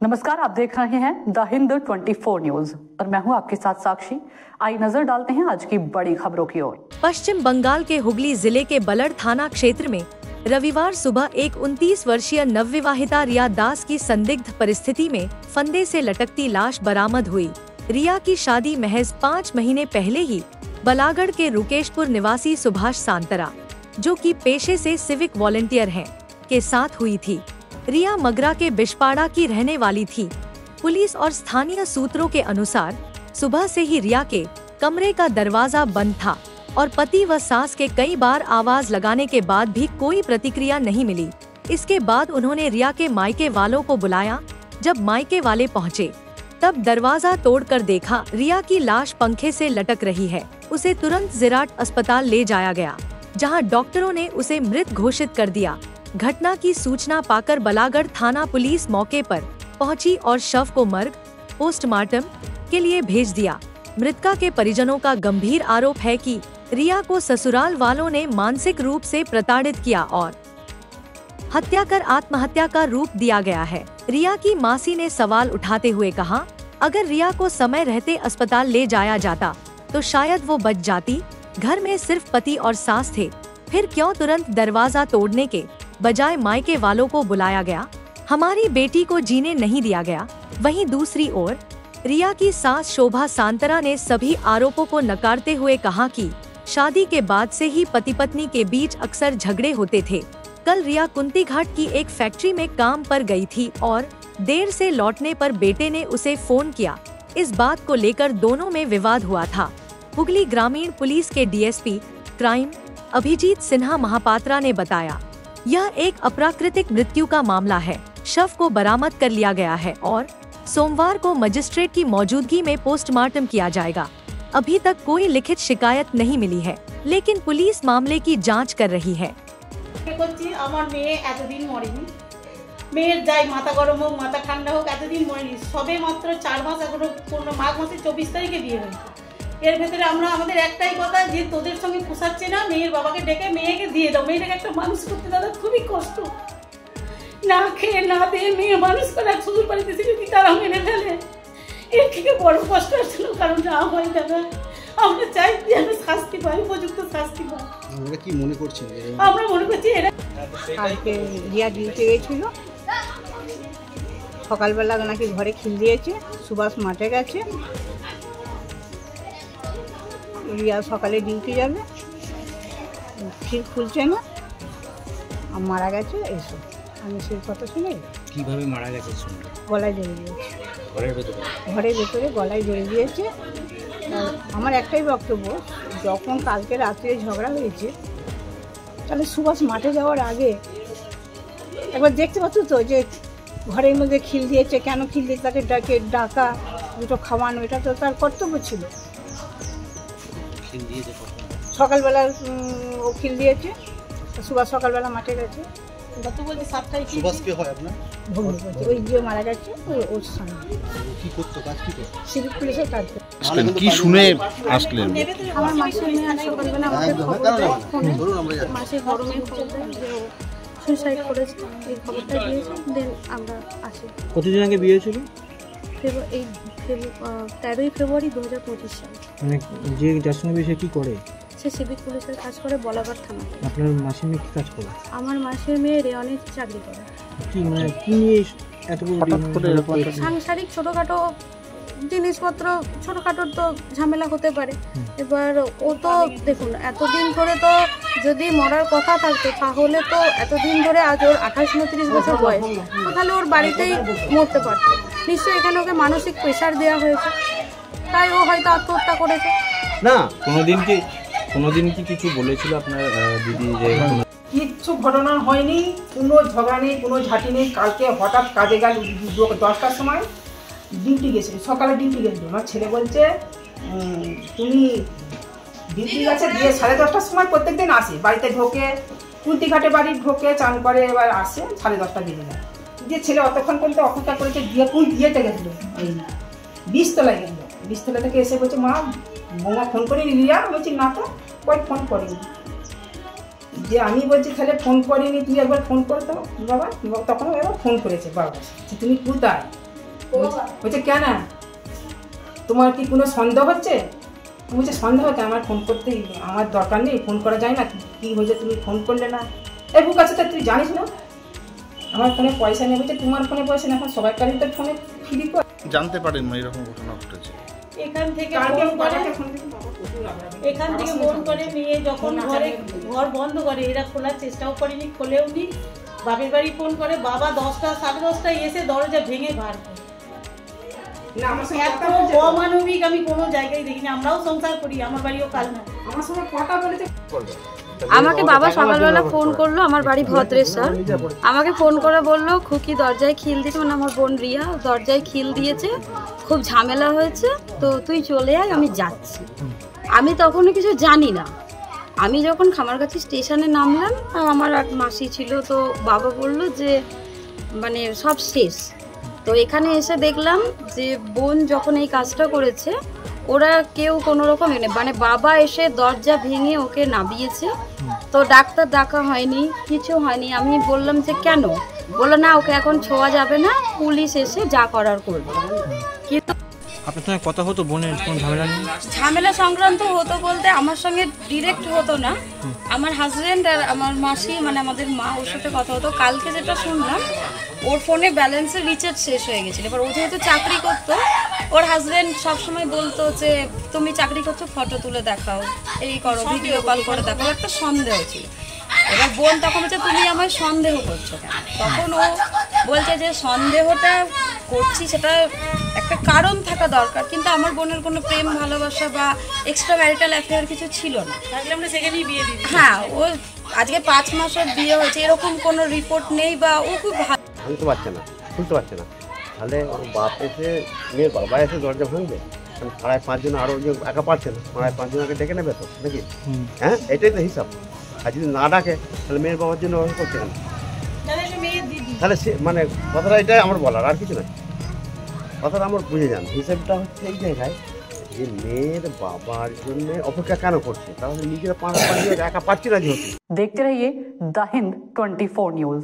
नमस्कार, आप देख रहे हैं द हिंद 24 न्यूज और मैं हूं आपके साथ साक्षी। आई नजर डालते हैं आज की बड़ी खबरों की ओर। पश्चिम बंगाल के हुगली जिले के बलड़ थाना क्षेत्र में रविवार सुबह एक 29 वर्षीय नवविवाहिता रिया दास की संदिग्ध परिस्थिति में फंदे से लटकती लाश बरामद हुई। रिया की शादी महज 5 महीने पहले ही बलागढ़ के रुकेशपुर निवासी सुभाष सांतरा, जो कि पेशे से सिविक वॉलंटियर हैं, के साथ हुई थी। रिया मगरा के बिशपाड़ा की रहने वाली थी। पुलिस और स्थानीय सूत्रों के अनुसार सुबह से ही रिया के कमरे का दरवाजा बंद था और पति व सास के कई बार आवाज लगाने के बाद भी कोई प्रतिक्रिया नहीं मिली। इसके बाद उन्होंने रिया के मायके वालों को बुलाया। जब मायके वाले पहुँचे तब दरवाजा तोड़कर देखा रिया की लाश पंखे से लटक रही है। उसे तुरंत जिराट अस्पताल ले जाया गया, जहां डॉक्टरों ने उसे मृत घोषित कर दिया। घटना की सूचना पाकर बलागढ़ थाना पुलिस मौके पर पहुंची और शव को मर्ग पोस्टमार्टम के लिए भेज दिया। मृतका के परिजनों का गंभीर आरोप है कि रिया को ससुराल वालों ने मानसिक रूप से प्रताड़ित किया और हत्या कर आत्महत्या का रूप दिया गया है। रिया की मासी ने सवाल उठाते हुए कहा, अगर रिया को समय रहते अस्पताल ले जाया जाता तो शायद वो बच जाती। घर में सिर्फ पति और सास थे, फिर क्यों तुरंत दरवाजा तोड़ने के बजाय मायके वालों को बुलाया गया? हमारी बेटी को जीने नहीं दिया गया। वहीं दूसरी ओर रिया की सास शोभा सांतरा ने सभी आरोपों को नकारते हुए कहा कि शादी के बाद से ही पति पत्नी के बीच अक्सर झगड़े होते थे। कल रिया कुंतीघाट की एक फैक्ट्री में काम पर गई थी और देर से लौटने पर बेटे ने उसे फोन किया। इस बात को लेकर दोनों में विवाद हुआ था। हुगली ग्रामीण पुलिस के डीएसपी क्राइम अभिजीत सिन्हा महापात्रा ने बताया, यह एक अप्राकृतिक मृत्यु का मामला है। शव को बरामद कर लिया गया है और सोमवार को मजिस्ट्रेट की मौजूदगी में पोस्टमार्टम किया जाएगा। अभी तक कोई लिखित शिकायत नहीं मिली है, लेकिन पुलिस मामले की जांच कर रही है। মেয়ের যাই মাথা গরম হোক মাথা ঠান্ডা হোক এতদিন মরেনি, সবে মাত্র 4 মাস এখনো পূর্ণ মাঘ মাসে 24 তারিখে বিয়ে হয়েছে। এর ভেতরে আমাদের একটাই কথা যে তোদের সঙ্গে পোষাচ্ছে না, মেয়ের বাবাকে ডেকে মেয়েকে দিয়ে দাও। মেয়েটাকে একটা মানুষ করতে দাদা খুবই কষ্ট, না খেয়ে না দিয়ে মেয়ে মানুষ করে শ্বশুর বাড়িতে এসে যদি তারা মেনে ফেলে এর থেকে বড় কষ্ট আসছিল কারণ না হয় দাদা। আমরা চাই যেন শাস্তি পাই, উপযুক্ত শাস্তি পাই। আমরা কি মনে করছি? আমরা মনে করছি এরা কালকে রিয়া ডিউটি গেছিল, সকালবেলা নাকি ঘরে খিল দিয়েছে, সুভাষ মাঠে গেছে। রিয়া সকালে ডিউটি যাবে, খিল খুলছে না, মারা গেছে। এসো আমি সেই কথা শুনে। কিভাবে মারা গেছে? গলায় জড়িয়ে দিয়েছে, ঘরের ভেতরে গলায় জড়িয়ে দিয়েছে। আমার একটাই বক্তব্য, যখন কালকে রাত্রে ঝগড়া হয়েছে তাহলে সুভাষ মাঠে যাওয়ার আগে একবার দেখতে পাচ্ছ তো যে ঘরের মধ্যে খিল দিয়েছে, কেন খিল দিয়েছে, তাকে ডাকা, দুটো খাওয়ানো, এটা তো তার কর্তব্য ছিল। সকালবেলা ও খিল দিয়েছে, সুভাষ সকালবেলা মাঠে গেছে। ওই যে মারা গেছে ওর সঙ্গে সিভিক পুলিশের কাজ করে। কি শুনে আসলেন? আমার মাসির মেয়ে আজ সকালবেলা আমাকে মাসির বড় মেয়ে সুইসাইড করেছে, এই খবরটা দিয়েছে। দেন আমরা আসি। কতদিন আগে বিয়ে ছিল? এই 13ই ফেব্রুয়ারি 2025 সাল। মানে যে যার সঙ্গে বিয়ে কি করে? সে সিভিক পুলিশের কাজ করে বলাগড় থানা। আপনার মাসির মেয়ে কি কাজ করে? আমার মাসির মেয়ে রেওয়ানে চাকরি করে। কি মানে কি নিয়ে সাংসারিক ছোটখাটো জিনিসপত্র, ছোটখাটোর তো ঝামেলা হতে পারে। এবার ও তো দেখুন এতদিন ধরে তো যদি মরার কথা থাকতো তাহলে তো এতদিন ধরে, আজ ওর 28-29 বছর বয়স, তাহলে ওর বাড়িতেই মরতে পারতো। নিশ্চয়ই এখানে ওকে মানসিক প্রেশার দেওয়া হয়েছে, তাই ও হয়তো আত্মহত্যা করেছে। না কোনোদিন কি কিছু বলেছিল আপনার দিদি যে? কিচ্ছু ঘটনা হয়নি, কোনো ঝগড়া নেই, কোনো ঝাঁটি নেই। কালকে হঠাৎ কাজে গেল 10টার সময়, ডিউটি গেছিল, সকালে ডিউটি গেছিল। আমার ছেলে বলছে তুমি ডিউটি গেছে, দিয়ে 10:30টার সময় প্রত্যেকদিন আসে, বাড়িতে ঢোকে, কুন্তিঘাটে বাড়ি ঢোকে, চান করে, এবার আসে 10:30টা বেজে যায়। দিয়ে ছেলে অতক্ষণ পর্যন্ত অপেক্ষা করেছে, দিয়ে কোন দিয়েতে গেছিলো এই 20তলায় গেল। 20তলা থেকে এসে বলছে মা বৌমা ফোন করিনি রিয়া? বলছি না তো, কই ফোন করিনি। যে আমি বলছি তাহলে ফোন করিনি, তুই একবার ফোন করতো বাবা। তখন এবার ফোন করেছে বাবা, তুমি কোথায়? বলছে কেন তোমার কি কোনো সন্দেহ হচ্ছে? বলছে সন্দেহ হচ্ছে, আমার ফোন করতেই আমার দরকার নেই, ফোন করা যায় না, কি হয়েছে তুমি ফোন করলে না? এই বুক আছে, তুই জানিস না আমার ফোনে পয়সা নেই? বলছে তোমার ফোনে পয়সা নেই, এখন সবাই কারণ তোর ফোনে ফ্রি কর। জানতে পারেন না এরকম ঘটনা ঘটেছে? এখান থেকে ফোন করে মেয়ে যখন ঘর বন্ধ করে, এরা খোলার চেষ্টাও করেনি, খোলেও নি। বাপের বাড়ি ফোন করে, বাবা 10টা 10:30টায় এসে দরজা ভেঙে বার করে। না, আমার সঙ্গে এত অমানবিক আমি কোনো জায়গায় দেখিনি। আমরাও সংসার করি, আমার বাড়িও কাল না। আমার সঙ্গে কথা বলেছে। আমাকে বাবা সকালবেলা ফোন করলো, আমার বাড়ি ভদ্রেশ্বর। আমাকে ফোন করে বললো খুকি দরজায় খিল দিয়েছে, মানে আমার বোন রিয়া দরজায় খিল দিয়েছে, খুব ঝামেলা হয়েছে, তো তুই চলে আয়, আমি যাচ্ছি। আমি তখনও কিছু জানি না। আমি যখন খামারগাছি স্টেশনে নামলাম, আমার এক মাসি ছিল, তো বাবা বললো যে মানে সব শেষ। তো এখানে এসে দেখলাম যে বোন যখন এই কাজটা করেছে, ওরা কেউ কোনো রকম মানে বাবা এসে দরজা ভেঙে ওকে নামিয়েছে। তো ডাক্তার ডাকা হয়নি, কিছু হয়নি। আমি বললাম যে কেন? বললো না, ওকে এখন ছোঁয়া যাবে না, পুলিশ এসে যা করার করবে। কিন্তু আপনার সঙ্গে কথা হতো বোনের কোনো ঝামেলা নেই? ঝামেলা সংক্রান্ত হতো বলতে আমার সঙ্গে ডিরেক্ট হতো না, আমার হাজব্যান্ড আর আমার মাসি মানে আমাদের মা, ওর সাথে কথা হতো। কালকে যেটা শুনলাম, ওর ফোনে ব্যালেন্সের রিচার্জ শেষ হয়ে গেছিলো। এবার ও যেহেতু চাকরি করতো, ওর হাজব্যান্ড সবসময় বলতো যে তুমি চাকরি করছো, ফটো তুলে দেখাও, এই করো, ভিডিও কল করে দেখাও। একটা সন্দেহ ছিল। এবার বোন তখন বলছে তুমি আমায় সন্দেহ করছো কেন? তখন ও বলছে যে সন্দেহটা করছি সেটা একটা কারণ থাকা দরকার, কিন্তু আমার বোনের কোনো প্রেম ভালোবাসা বা এক্সট্রা ম্যারিটাল অ্যাফেয়ার কিছু ছিল না। থাকলে আমরা সেখানেই বিয়ে দিই। হ্যাঁ, ও আজকে 5 মাসের বিয়ে হয়েছে, এরকম কোনো রিপোর্ট নেই, বা ও খুব ভালো। ভাঙতে পারছে না, খুলতে পারছে না, তাহলে ওর বাপ এসে মেয়ের বাবা এসে দরজা ভাঙবে, পাড়ায় 5 জন আরও যে একা পারছে না, পাড়ায় 5 জনকে ডেকে নেবে তো নাকি? হ্যাঁ, এটাই তো হিসাব। আর যদি না ডাকে তাহলে মেয়ের বাবার জন্য করছে কেন? তাহলে সে মানে কথাটা এটাই আমার বলার, আর কিছু নয়। কথাটা আমার বুঝে যান, হিসাবটা হচ্ছে এই জায়গায় যে মেয়ের বাবার জন্য অপেক্ষা কেন করছে, তাহলে নিজেরা 5 একা পারছে না যেহেতু। देखते रहिए द हिंद 24 न्यूज।